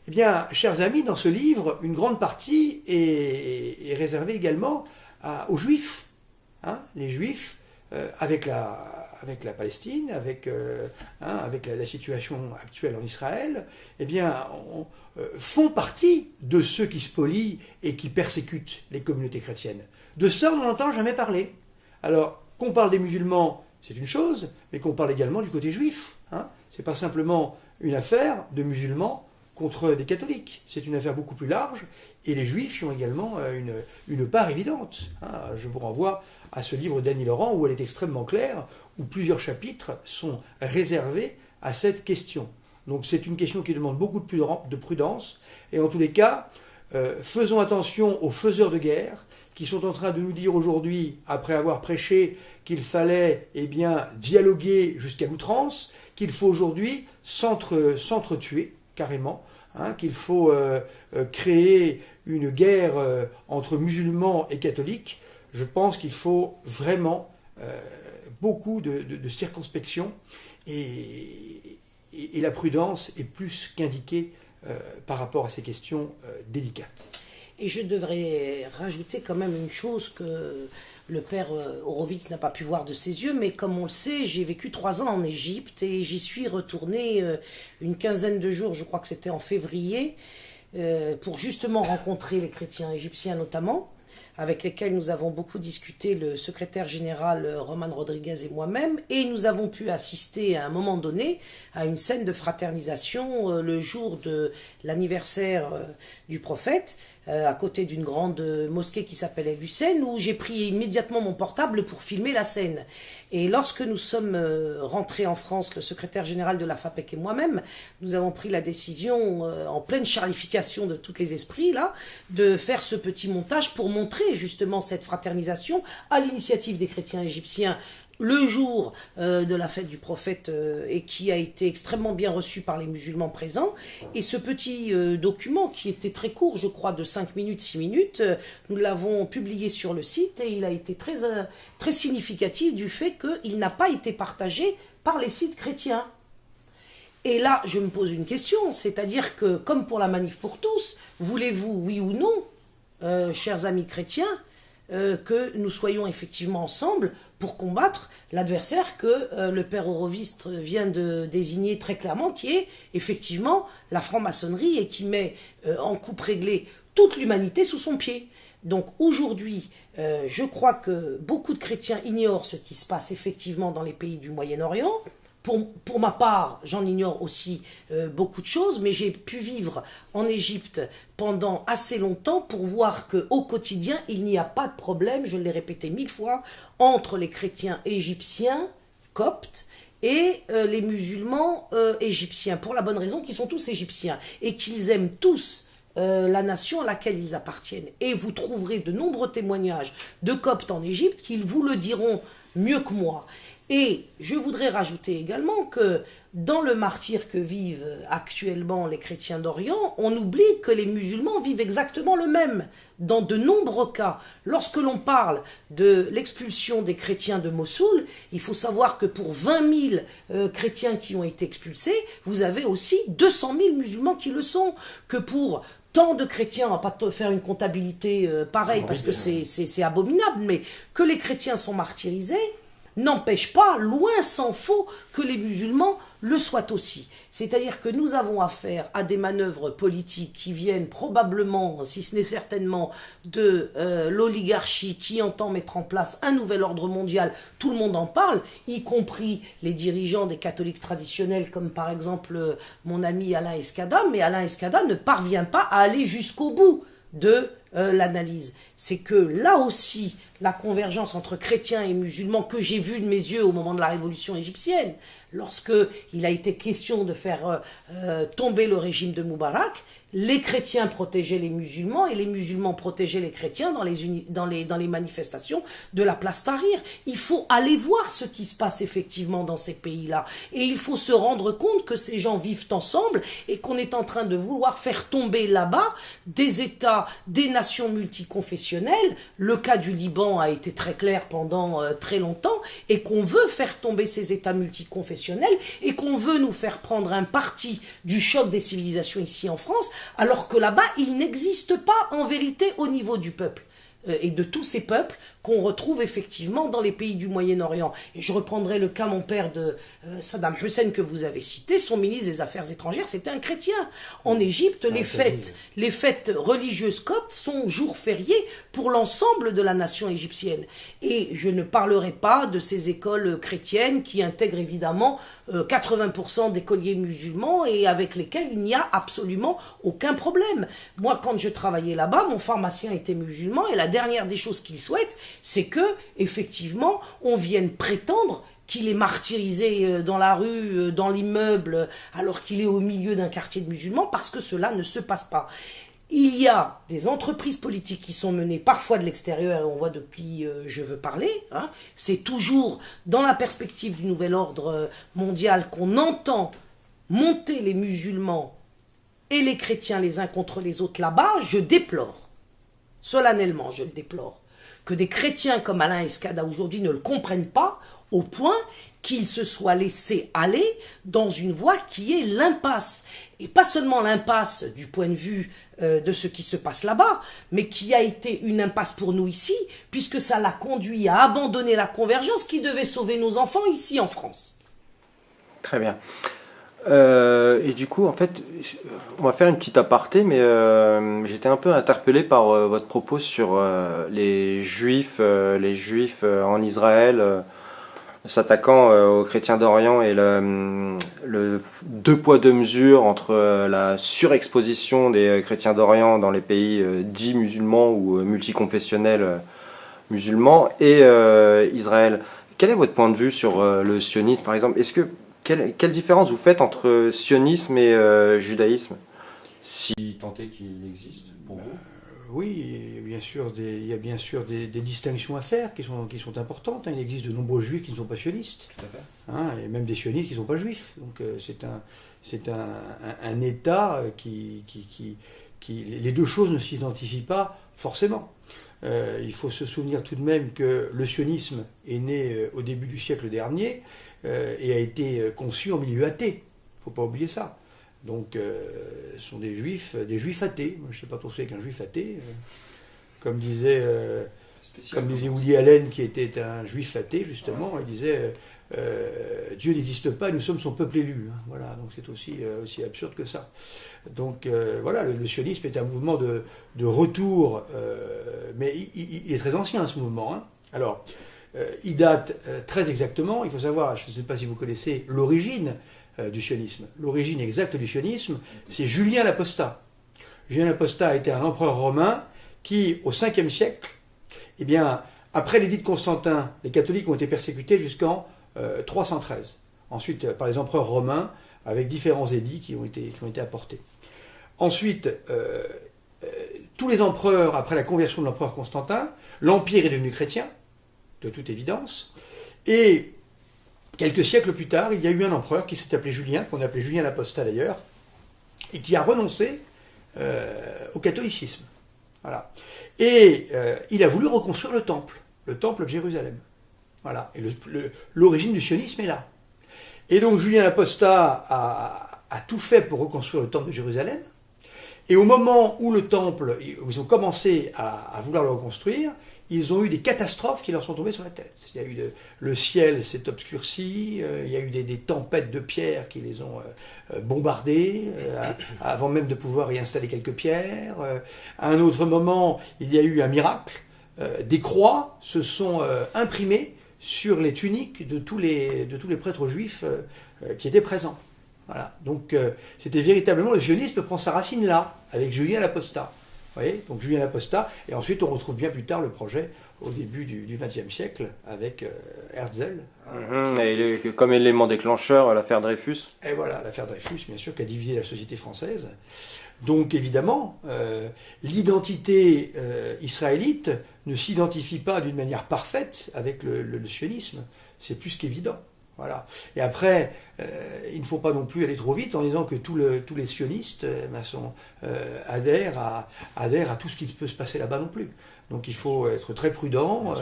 Speaker 4: Eh bien, chers amis, dans ce livre, une grande partie est réservée également aux Juifs. Hein, les Juifs, avec la Palestine, avec la situation actuelle en Israël, eh bien, font partie de ceux qui spolient et qui persécutent les communautés chrétiennes. De ça, on n'en entend jamais parler. Alors, qu'on parle des musulmans, c'est une chose, mais qu'on parle également du côté juif. Hein. Ce n'est pas simplement une affaire de musulmans contre des catholiques. C'est une affaire beaucoup plus large, et les juifs y ont également une part évidente. Hein. Je vous renvoie à ce livre d'Annie Laurent, où elle est extrêmement claire, où plusieurs chapitres sont réservés à cette question. Donc c'est une question qui demande beaucoup de prudence, et en tous les cas, faisons attention aux faiseurs de guerre, qui sont en train de nous dire aujourd'hui, après avoir prêché qu'il fallait dialoguer jusqu'à l'outrance, qu'il faut aujourd'hui s'entretuer carrément, hein, qu'il faut créer une guerre entre musulmans et catholiques. Je pense qu'il faut vraiment beaucoup de circonspection, et la prudence est plus qu'indiquée par rapport à ces questions délicates.
Speaker 3: Et je devrais rajouter quand même une chose que le père Horowitz n'a pas pu voir de ses yeux, mais comme on le sait, j'ai vécu 3 ans en Égypte et j'y suis retourné une quinzaine de jours, je crois que c'était en février, pour justement rencontrer les chrétiens égyptiens notamment, avec lesquels nous avons beaucoup discuté, le secrétaire général Roman Rodriguez et moi-même, et nous avons pu assister à un moment donné à une scène de fraternisation le jour de l'anniversaire du prophète, à côté d'une grande mosquée qui s'appelle El Hussein, où j'ai pris immédiatement mon portable pour filmer la scène. Et lorsque nous sommes rentrés en France, le secrétaire général de la FAPEC et moi-même, nous avons pris la décision, en pleine charlification de tous les esprits, là, de faire ce petit montage pour montrer justement cette fraternisation à l'initiative des chrétiens égyptiens le jour de la fête du prophète, et qui a été extrêmement bien reçu par les musulmans présents. Et ce petit document, qui était très court, je crois de 5 minutes, 6 minutes, nous l'avons publié sur le site, et il a été très significatif du fait qu'il n'a pas été partagé par les sites chrétiens. Et là, je me pose une question, c'est-à-dire que, comme pour la Manif pour tous, voulez-vous, oui ou non, chers amis chrétiens, que nous soyons effectivement ensemble pour combattre l'adversaire que le père Horowitz vient de désigner très clairement, qui est effectivement la franc-maçonnerie, et qui met en coupe réglée toute l'humanité sous son pied. Donc aujourd'hui, je crois que beaucoup de chrétiens ignorent ce qui se passe effectivement dans les pays du Moyen-Orient. Pour ma part, j'en ignore aussi beaucoup de choses, mais j'ai pu vivre en Égypte pendant assez longtemps pour voir qu'au quotidien, il n'y a pas de problème, je l'ai répété 1000 fois, entre les chrétiens égyptiens, coptes, et les musulmans égyptiens, pour la bonne raison qu'ils sont tous égyptiens, et qu'ils aiment tous la nation à laquelle ils appartiennent. Et vous trouverez de nombreux témoignages de coptes en Égypte qui vous le diront mieux que moi. Et je voudrais rajouter également que dans le martyre que vivent actuellement les chrétiens d'Orient, on oublie que les musulmans vivent exactement le même. Dans de nombreux cas, lorsque l'on parle de l'expulsion des chrétiens de Mossoul, il faut savoir que pour 20 000 chrétiens qui ont été expulsés, vous avez aussi 200 000 musulmans qui le sont. Que pour tant de chrétiens, on ne va pas faire une comptabilité pareille, parce que c'est abominable, mais que les chrétiens sont martyrisés, n'empêche pas, loin s'en faut, que les musulmans le soient aussi. C'est-à-dire que nous avons affaire à des manœuvres politiques qui viennent probablement, si ce n'est certainement, de l'oligarchie qui entend mettre en place un nouvel ordre mondial. Tout le monde en parle, y compris les dirigeants des catholiques traditionnels, comme par exemple mon ami Alain Escada, mais Alain Escada ne parvient pas à aller jusqu'au bout de l'analyse. C'est que là aussi, la convergence entre chrétiens et musulmans que j'ai vue de mes yeux au moment de la révolution égyptienne, lorsque il a été question de faire tomber le régime de Moubarak, les chrétiens protégeaient les musulmans et les musulmans protégeaient les chrétiens dans les manifestations de la place Tahrir. Il faut aller voir ce qui se passe effectivement dans ces pays-là. Et il faut se rendre compte que ces gens vivent ensemble et qu'on est en train de vouloir faire tomber là-bas des États, des nations multiconfessionnelles. Le cas du Liban a été très clair pendant très longtemps et qu'on veut faire tomber ces États multiconfessionnels et qu'on veut nous faire prendre un parti du choc des civilisations ici en France, alors que là-bas, il n'existe pas en vérité au niveau du peuple et de tous ces peuples qu'on retrouve effectivement dans les pays du Moyen-Orient. Et je reprendrai le cas, mon père, de Saddam Hussein que vous avez cité. Son ministre des Affaires étrangères, c'était un chrétien. En Égypte, les fêtes religieuses coptes sont jours fériés pour l'ensemble de la nation égyptienne. Et je ne parlerai pas de ces écoles chrétiennes qui intègrent évidemment 80% d'écoliers musulmans et avec lesquels il n'y a absolument aucun problème. Moi, quand je travaillais là-bas, mon pharmacien était musulman et la dernière des choses qu'il souhaite, c'est que, effectivement, on vienne prétendre qu'il est martyrisé dans la rue, dans l'immeuble, alors qu'il est au milieu d'un quartier de musulmans, parce que cela ne se passe pas. Il y a des entreprises politiques qui sont menées parfois de l'extérieur, et on voit de qui je veux parler. Hein. C'est toujours dans la perspective du nouvel ordre mondial qu'on entend monter les musulmans et les chrétiens les uns contre les autres là-bas. Je déplore, solennellement je le déplore, que des chrétiens comme Alain Escada aujourd'hui ne le comprennent pas au point qu'ils se soient laissés aller dans une voie qui est l'impasse. Et pas seulement l'impasse du point de vue de ce qui se passe là-bas, mais qui a été une impasse pour nous ici, puisque ça l'a conduit à abandonner la convergence qui devait sauver nos enfants ici en France.
Speaker 2: Très bien. Et du coup, en fait, on va faire une petite aparté, mais j'étais un peu interpellé par votre propos sur les Juifs en Israël s'attaquant aux chrétiens d'Orient et le deux poids deux mesures entre la surexposition des chrétiens d'Orient dans les pays dits musulmans ou multiconfessionnels musulmans et Israël. Quel est votre point de vue sur le sionisme, par exemple? Quelle différence vous faites entre sionisme et judaïsme, si tant est qu'il existe pour vous?
Speaker 4: Oui, bien sûr, il y a bien sûr des distinctions à faire qui sont importantes. Hein. Il existe de nombreux juifs qui ne sont pas sionistes,
Speaker 2: Tout à fait.
Speaker 4: Hein, et même des sionistes qui ne sont pas juifs. Donc c'est un État qui les deux choses ne s'identifient pas forcément. Il faut se souvenir tout de même que le sionisme est né au début du siècle dernier et a été conçu en milieu athée. Il ne faut pas oublier ça. Donc, ce sont des juifs athées. Moi, je ne sais pas trop ce qu'est un juif athée. Comme disait Woody Allen, qui était un juif athée, justement, il disait Dieu n'existe pas, nous sommes son peuple élu. Hein. Voilà, donc c'est aussi absurde que ça. Donc, voilà, le sionisme est un mouvement de retour, mais il est très ancien, ce mouvement. Hein. Alors, il date très exactement, il faut savoir, je ne sais pas si vous connaissez l'origine du sionisme. L'origine exacte du sionisme, c'est Julien l'Apostat. Julien l'Apostat a été un empereur romain qui, au 5e siècle, eh bien, après l'édit de Constantin, les catholiques ont été persécutés jusqu'en 313. Ensuite, par les empereurs romains, avec différents édits qui ont été apportés. Ensuite, tous les empereurs, après la conversion de l'empereur Constantin, l'empire est devenu chrétien, de toute évidence, et quelques siècles plus tard, il y a eu un empereur qui s'est appelé Julien, qu'on appelait Julien l'Apostat d'ailleurs, et qui a renoncé au catholicisme. Voilà. Et il a voulu reconstruire le temple de Jérusalem. Voilà. Et l'origine du sionisme est là. Et donc Julien l'Apostat a tout fait pour reconstruire le temple de Jérusalem. Et au moment où le temple, où ils ont commencé à vouloir le reconstruire, ils ont eu des catastrophes qui leur sont tombées sur la tête. Il y a eu le ciel s'est obscurci, il y a eu des tempêtes de pierres qui les ont bombardés, avant même de pouvoir y installer quelques pierres. À un autre moment, il y a eu un miracle. Des croix se sont imprimées sur les tuniques de tous les prêtres juifs qui étaient présents. Voilà. Donc c'était véritablement, le sionisme prend sa racine là, avec Julien l'Apostat. voyez, donc Julien Laposta, et ensuite on retrouve bien plus tard le projet au début du XXe siècle avec Herzl.
Speaker 2: Et comme élément déclencheur, l'affaire Dreyfus.
Speaker 4: Et voilà, l'affaire Dreyfus, bien sûr, qui a divisé la société française. Donc évidemment, l'identité israélite ne s'identifie pas d'une manière parfaite avec le sionisme, c'est plus qu'évident. Voilà. Et après, il ne faut pas non plus aller trop vite en disant que tous les sionistes adhèrent à tout ce qui peut se passer là-bas non plus. Donc il faut être très prudent,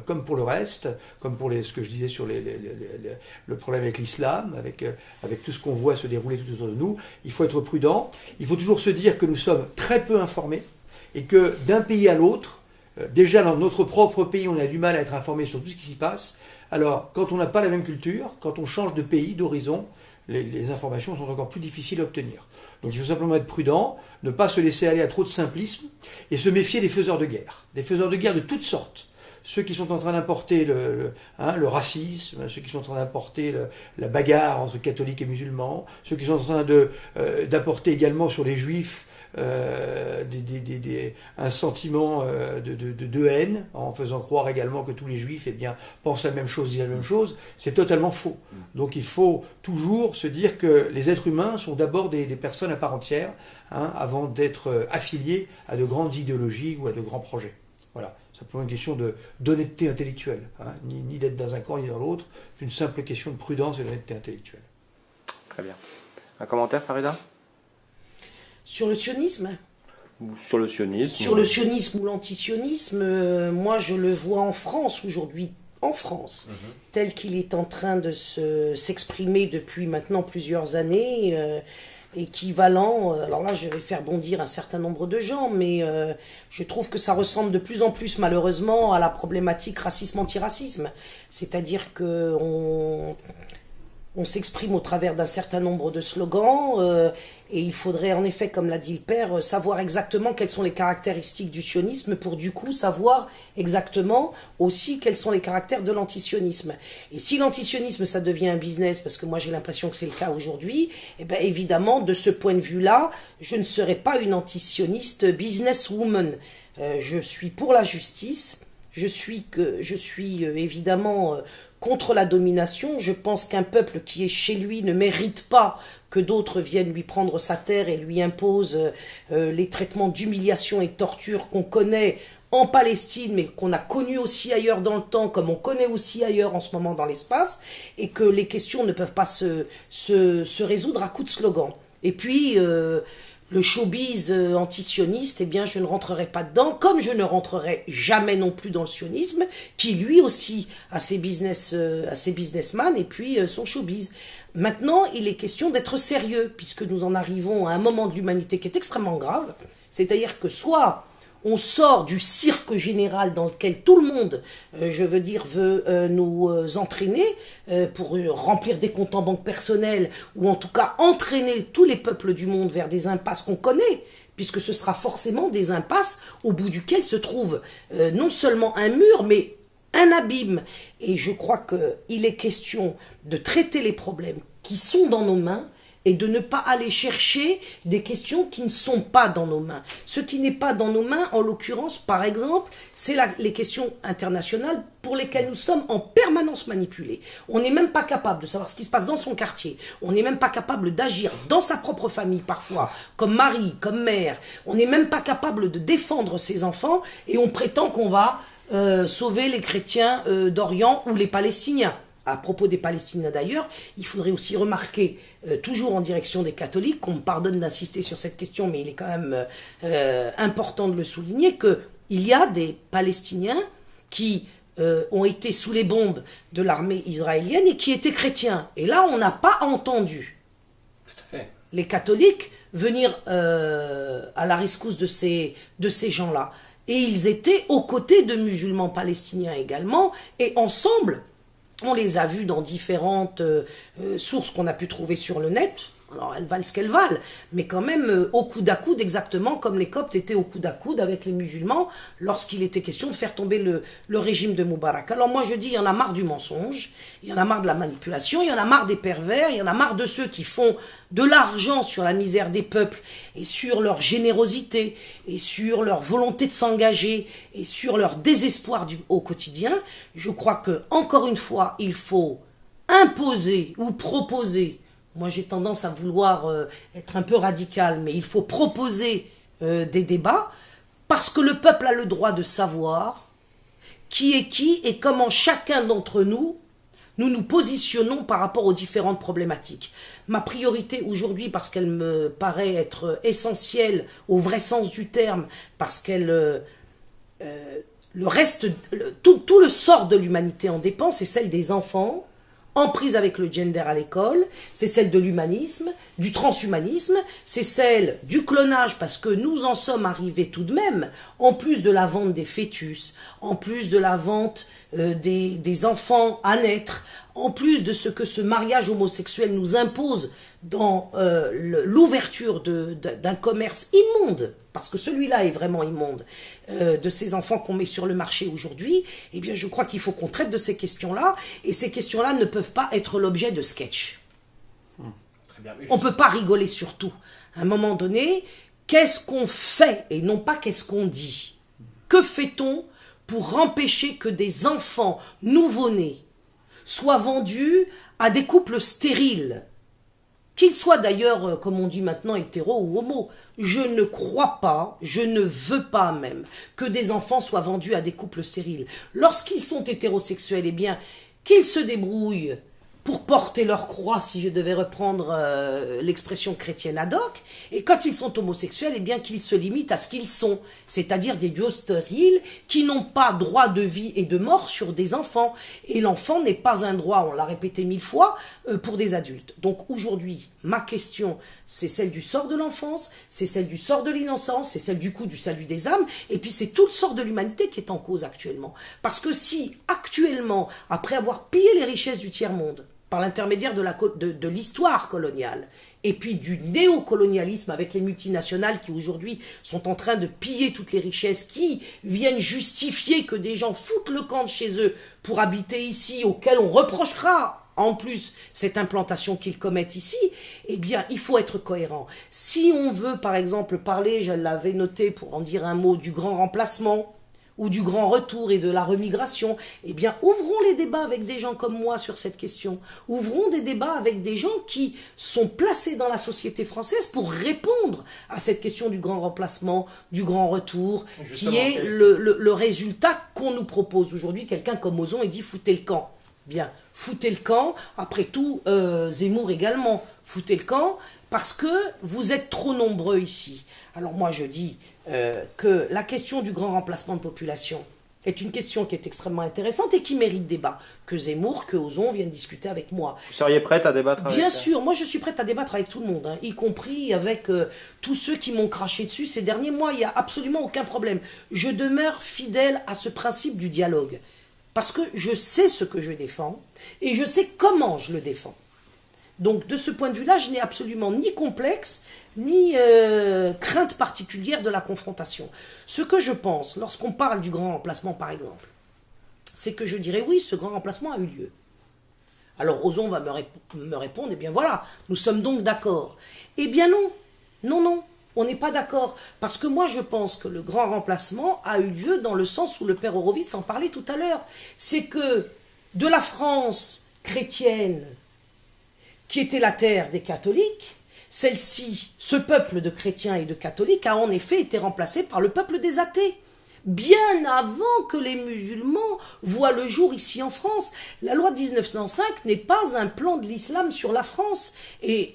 Speaker 4: comme pour le reste, comme pour ce que je disais sur le problème avec l'islam, avec tout ce qu'on voit se dérouler tout autour de nous. Il faut être prudent. Il faut toujours se dire que nous sommes très peu informés et que d'un pays à l'autre, déjà dans notre propre pays, on a du mal à être informé sur tout ce qui s'y passe. Alors, quand on n'a pas la même culture, quand on change de pays, d'horizon, les informations sont encore plus difficiles à obtenir. Donc il faut simplement être prudent, ne pas se laisser aller à trop de simplisme et se méfier des faiseurs de guerre. Des faiseurs de guerre de toutes sortes. Ceux qui sont en train d'importer le racisme, ceux qui sont en train d'importer la bagarre entre catholiques et musulmans, ceux qui sont en train d'apporter également sur les juifs un sentiment de haine, en faisant croire également que tous les juifs pensent la même chose, disent la même chose, c'est totalement faux. Donc il faut toujours se dire que les êtres humains sont d'abord des personnes à part entière, avant d'être affiliés à de grandes idéologies ou à de grands projets. Voilà, simplement une question d'honnêteté intellectuelle, ni d'être dans un camp ni dans l'autre, c'est une simple question de prudence et d'honnêteté intellectuelle.
Speaker 2: Très bien. Un commentaire, Farida ?
Speaker 3: Sur le sionisme ?
Speaker 2: Sur le sionisme.
Speaker 3: Sur le sionisme ou l'antisionisme, moi je le vois en France aujourd'hui, tel qu'il est en train de s'exprimer depuis maintenant plusieurs années, équivalent, alors là je vais faire bondir un certain nombre de gens, mais je trouve que ça ressemble de plus en plus malheureusement à la problématique racisme-antiracisme, c'est-à-dire que on s'exprime au travers d'un certain nombre de slogans et il faudrait en effet, comme l'a dit le père, savoir exactement quelles sont les caractéristiques du sionisme pour du coup savoir exactement aussi quels sont les caractères de l'antisionisme. Et si l'antisionisme ça devient un business, parce que moi j'ai l'impression que c'est le cas aujourd'hui, eh bien évidemment de ce point de vue-là, je ne serai pas une antisioniste businesswoman. Je suis pour la justice, je suis évidemment contre la domination. Je pense qu'un peuple qui est chez lui ne mérite pas que d'autres viennent lui prendre sa terre et lui imposent les traitements d'humiliation et de torture qu'on connaît en Palestine, mais qu'on a connu aussi ailleurs dans le temps, comme on connaît aussi ailleurs en ce moment dans l'espace, et que les questions ne peuvent pas se résoudre à coups de slogan. Et puis, le showbiz antisioniste, eh bien, je ne rentrerai pas dedans, comme je ne rentrerai jamais non plus dans le sionisme, qui lui aussi a ses businessmen et puis son showbiz. Maintenant, il est question d'être sérieux, puisque nous en arrivons à un moment de l'humanité qui est extrêmement grave, c'est-à-dire que soit on sort du cirque général dans lequel tout le monde, veut nous entraîner pour remplir des comptes en banque personnels, ou en tout cas entraîner tous les peuples du monde vers des impasses qu'on connaît, puisque ce sera forcément des impasses au bout duquel se trouve non seulement un mur, mais un abîme. Et je crois qu'il est question de traiter les problèmes qui sont dans nos mains, et de ne pas aller chercher des questions qui ne sont pas dans nos mains. Ce qui n'est pas dans nos mains, en l'occurrence, par exemple, c'est les questions internationales pour lesquelles nous sommes en permanence manipulés. On n'est même pas capable de savoir ce qui se passe dans son quartier. On n'est même pas capable d'agir dans sa propre famille, parfois, comme mari, comme mère. On n'est même pas capable de défendre ses enfants, et on prétend qu'on va sauver les chrétiens d'Orient ou les Palestiniens. À propos des Palestiniens d'ailleurs, il faudrait aussi remarquer, toujours en direction des catholiques, qu'on me pardonne d'insister sur cette question, mais il est quand même important de le souligner, qu'il y a des Palestiniens qui ont été sous les bombes de l'armée israélienne et qui étaient chrétiens. Et là, on n'a pas entendu les catholiques venir à la rescousse de ces gens-là. Et ils étaient aux côtés de musulmans palestiniens également, et ensemble, on les a vus dans différentes sources qu'on a pu trouver sur le net, Alors elles valent ce qu'elles valent, mais quand même au coude à coude, exactement comme les Coptes étaient au coude à coude avec les musulmans lorsqu'il était question de faire tomber le régime de Moubarak. Alors moi je dis, il y en a marre du mensonge, il y en a marre de la manipulation, il y en a marre des pervers, il y en a marre de ceux qui font de l'argent sur la misère des peuples et sur leur générosité et sur leur volonté de s'engager et sur leur désespoir au quotidien. Je crois que, encore une fois, il faut imposer ou proposer. Moi, j'ai tendance à vouloir être un peu radical, mais il faut proposer des débats parce que le peuple a le droit de savoir qui est qui et comment chacun d'entre nous nous positionnons par rapport aux différentes problématiques. Ma priorité aujourd'hui, parce qu'elle me paraît être essentielle au vrai sens du terme, parce qu'elle tout le sort de l'humanité en dépend, c'est celle des enfants, en prise avec le gender à l'école, c'est celle de l'humanisme, du transhumanisme, c'est celle du clonage, parce que nous en sommes arrivés tout de même, en plus de la vente des fœtus, en plus de la vente des enfants à naître, en plus de ce que ce mariage homosexuel nous impose dans l'ouverture d'un commerce immonde, parce que celui-là est vraiment immonde, de ces enfants qu'on met sur le marché aujourd'hui, eh bien je crois qu'il faut qu'on traite de ces questions-là, et ces questions-là ne peuvent pas être l'objet de sketch.
Speaker 4: Très bien.
Speaker 3: On ne peut pas rigoler sur tout. À un moment donné, qu'est-ce qu'on fait, et non pas qu'est-ce qu'on dit? Que fait-on pour empêcher que des enfants nouveau-nés soient vendus à des couples stériles, qu'ils soient d'ailleurs, comme on dit maintenant, hétéros ou homo? Je ne crois pas, je ne veux pas même, que des enfants soient vendus à des couples stériles. Lorsqu'ils sont hétérosexuels, eh bien, qu'ils se débrouillent pour porter leur croix, si je devais reprendre l'expression chrétienne ad hoc, et quand ils sont homosexuels, eh bien qu'ils se limitent à ce qu'ils sont, c'est-à-dire des dieux stériles qui n'ont pas droit de vie et de mort sur des enfants. Et l'enfant n'est pas un droit, on l'a répété 1000 fois, pour des adultes. Donc aujourd'hui, ma question, c'est celle du sort de l'enfance, c'est celle du sort de l'innocence, c'est celle du coup du salut des âmes, et puis c'est tout le sort de l'humanité qui est en cause actuellement. Parce que si, actuellement, après avoir pillé les richesses du tiers-monde, par l'intermédiaire de l'histoire coloniale, et puis du néocolonialisme avec les multinationales qui aujourd'hui sont en train de piller toutes les richesses, qui viennent justifier que des gens foutent le camp de chez eux pour habiter ici, auxquels on reprochera en plus cette implantation qu'ils commettent ici, eh bien il faut être cohérent. Si on veut par exemple parler, je l'avais noté pour en dire un mot, du grand remplacement, ou du grand retour et de la remigration, eh bien, ouvrons les débats avec des gens comme moi sur cette question. Ouvrons des débats avec des gens qui sont placés dans la société française pour répondre à cette question du grand remplacement, du grand retour, justement, qui est le résultat qu'on nous propose aujourd'hui. Quelqu'un comme Ozon, il dit « foutez le camp ». Bien, foutez le camp. Après tout, Zemmour également, foutez le camp, parce que vous êtes trop nombreux ici. Alors moi, je dis que la question du grand remplacement de population est une question qui est extrêmement intéressante et qui mérite débat. Que Zemmour, que Ozon viennent discuter avec moi.
Speaker 2: Vous seriez prête à débattre avec
Speaker 3: Bien sûr, moi je suis prête à débattre avec tout le monde, hein, y compris avec tous ceux qui m'ont craché dessus ces derniers mois. Il n'y a absolument aucun problème. Je demeure fidèle à ce principe du dialogue. Parce que je sais ce que je défends et je sais comment je le défends. Donc de ce point de vue-là, je n'ai absolument ni complexe, ni crainte particulière de la confrontation. Ce que je pense, lorsqu'on parle du grand remplacement par exemple, c'est que je dirais oui, ce grand remplacement a eu lieu. Alors Ozon va me répondre, eh bien voilà, nous sommes donc d'accord. Eh bien non, non, on n'est pas d'accord. Parce que moi je pense que le grand remplacement a eu lieu dans le sens où le père Horowitz en parlait tout à l'heure. C'est que de la France chrétienne, qui était la terre des catholiques, celle-ci, ce peuple de chrétiens et de catholiques, a en effet été remplacé par le peuple des athées. Bien avant que les musulmans voient le jour ici en France. La loi de 1905 n'est pas un plan de l'islam sur la France. Et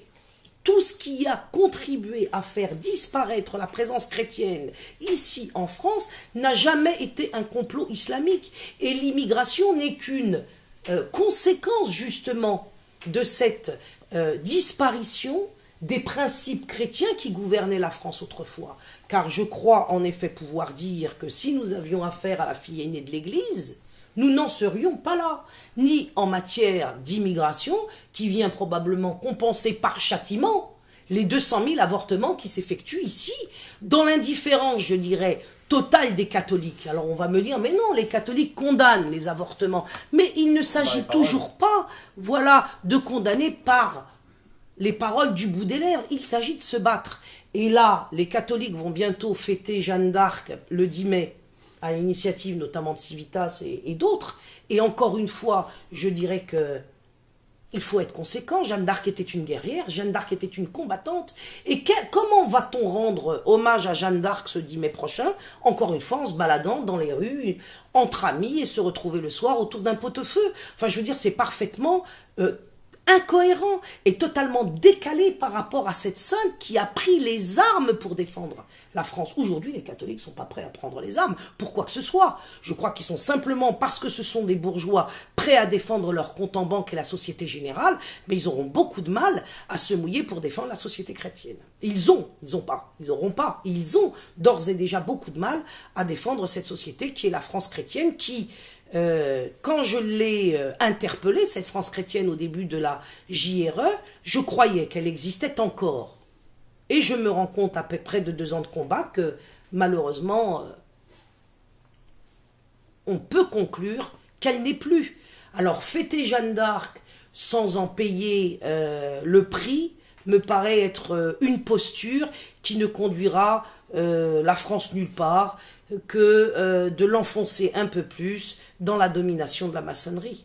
Speaker 3: tout ce qui a contribué à faire disparaître la présence chrétienne ici en France n'a jamais été un complot islamique. Et l'immigration n'est qu'une conséquence justement de cette disparition des principes chrétiens qui gouvernaient la France autrefois. Car je crois en effet pouvoir dire que si nous avions affaire à la fille aînée de l'Église, nous n'en serions pas là. Ni en matière d'immigration, qui vient probablement compenser par châtiment les 200 000 avortements qui s'effectuent ici, dans l'indifférence, je dirais, totale des catholiques. Alors on va me dire, mais non, les catholiques condamnent les avortements. Mais il ne s'agit toujours pas, voilà, de condamner par les paroles du bout des lèvres. Il s'agit de se battre. Et là, les catholiques vont bientôt fêter Jeanne d'Arc le 10 mai, à l'initiative notamment de Civitas et d'autres. Et encore une fois, je dirais que il faut être conséquent. Jeanne d'Arc était une guerrière, Jeanne d'Arc était une combattante. Et comment va-t-on rendre hommage à Jeanne d'Arc ce 10 mai prochain? Encore une fois, en se baladant dans les rues, entre amis, et se retrouver le soir autour d'un pot-au-feu. Enfin, je veux dire, c'est parfaitement incohérent et totalement décalé par rapport à cette sainte qui a pris les armes pour défendre la France. Aujourd'hui, les catholiques ne sont pas prêts à prendre les armes pour quoi que ce soit. Je crois qu'ils sont simplement, parce que ce sont des bourgeois, prêts à défendre leur compte en banque et la société générale, mais ils auront beaucoup de mal à se mouiller pour défendre la société chrétienne. Ils ont d'ores et déjà beaucoup de mal à défendre cette société qui est la France chrétienne, qui... quand je l'ai interpellée, cette France chrétienne, au début de la JRE, je croyais qu'elle existait encore. Et je me rends compte, à peu près de 2 ans de combat, que malheureusement, on peut conclure qu'elle n'est plus. Alors, fêter Jeanne d'Arc sans en payer le prix me paraît être une posture qui ne conduira la France nulle part, que de l'enfoncer un peu plus dans la domination de la maçonnerie.